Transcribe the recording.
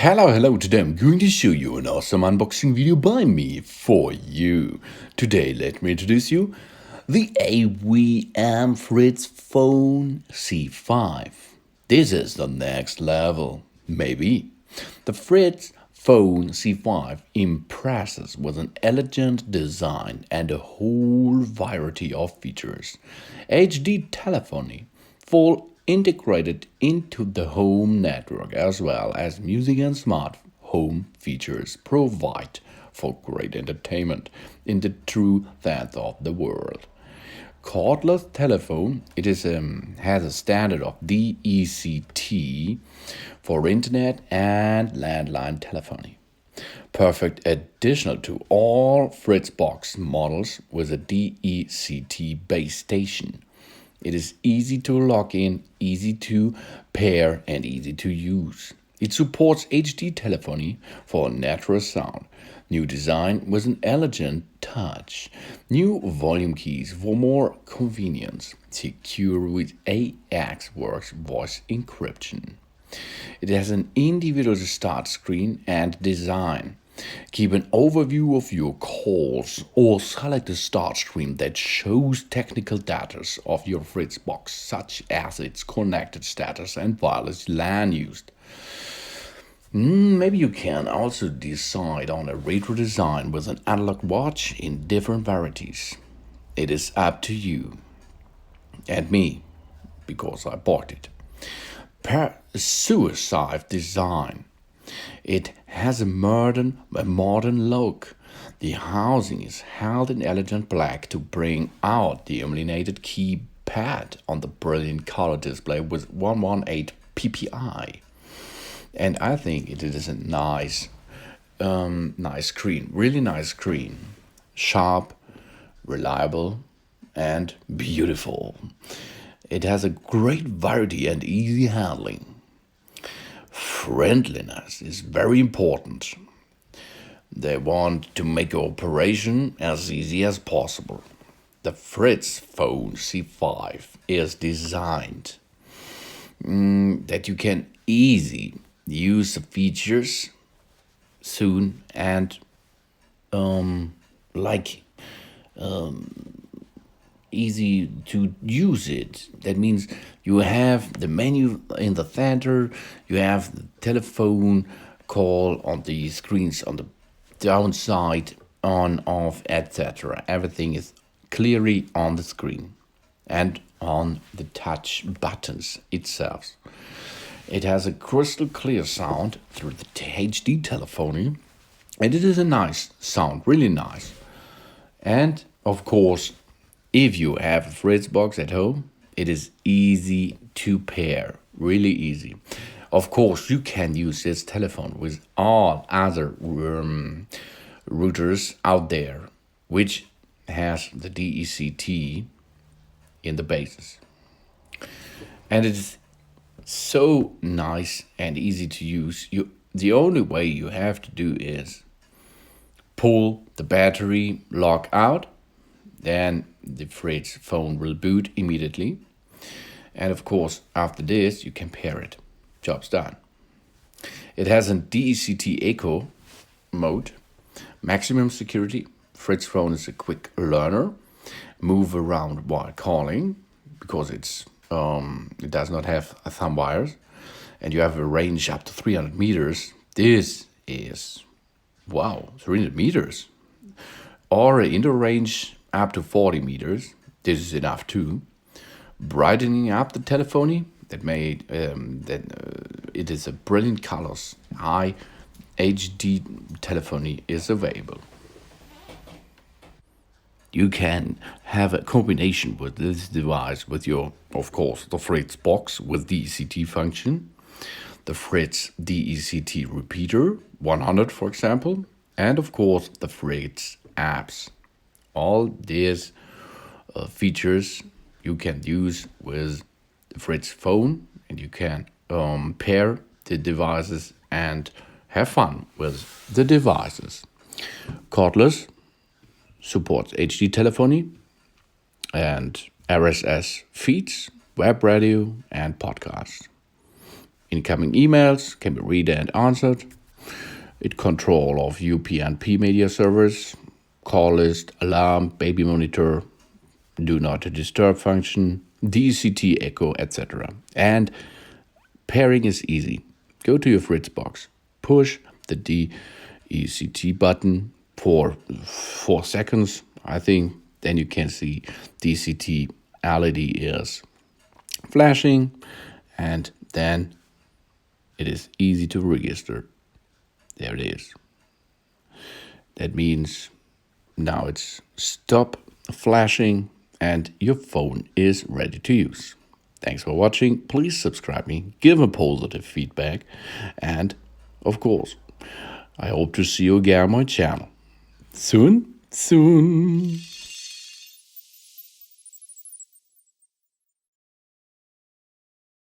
Hello, today I'm going to show you an awesome unboxing video by me for you. Today let me introduce you the AVM Fritz Fon C5. This is the next level, maybe. The Fritz Fon C5 impresses with an elegant design and a whole variety of features. HD telephony, full integrated into the home network, as well as music and smart home features provide for great entertainment in the true sense of the word. Cordless telephone, it is has a standard of DECT for internet and landline telephony. Perfect additional to all Fritzbox models with a DECT base station. It is easy to log in, easy to pair, and easy to use. It supports HD telephony for natural sound. New design with an elegant touch. New volume keys for more convenience. Secure with AX voice encryption. It has an individual start screen and design. Keep an overview of your calls or select a start screen that shows technical data of your Fritzbox, such as its connected status and wireless LAN used. Maybe you can also decide on a retro design with an analog watch in different varieties. It is up to you and me, because I bought it. Suicide design. It has a modern look. The housing is held in elegant black to bring out the illuminated keypad on the brilliant color display with 118 ppi. And I think it is a nice screen, really nice screen. Sharp, reliable, and beautiful. It has a great variety and easy handling. Friendliness is very important. They want to make your operation as easy as possible. The Fritz Fon C5 is designed that you can easily use the features soon and easy to use it. That means you have the menu in the center, you have the telephone call on the screens on the downside, on, off, etc. Everything is clearly on the screen and on the touch buttons itself. It has a crystal clear sound through the HD telephony, and it is a nice sound, really nice. And of course, if you have a Fritzbox at home, it is easy to pair, really easy. Of course, you can use this telephone with all other routers out there, which has the DECT in the bases. And it is so nice and easy to use. The only way you have to do is pull the battery lock out, then the Fritz phone will boot immediately. And of course, after this, you can pair it. Job's done. It has a DECT Eco mode, maximum security. Fritz phone is a quick learner. Move around while calling, because it does not have thumb wires. And you have a range up to 300 meters. This is, wow, 300 meters. Or an indoor range up to 40 meters. This is enough too. Brightening up the telephony, it is a brilliant colors. High HD telephony is available. You can have a combination with this device with your, of course, the Fritz box with DECT function, the Fritz DECT repeater 100, for example, and of course the Fritz apps. All these features you can use with the Fritz phone, and you can pair the devices and have fun with the devices. Cordless supports HD telephony and RSS feeds, web radio, and podcasts. Incoming emails can be read and answered It control of UPnP media servers, call list, alarm, baby monitor, do not disturb function, DECT echo, etc. And pairing is easy. Go to your Fritz box, push the DECT button for 4 seconds, I think. Then you can see DECT LED is flashing, and then it is easy to register. There it is. That means now it's stop flashing and your phone is ready to use. Thanks for watching. Please subscribe me, give a positive feedback, and of course, I hope to see you again on my channel. Soon.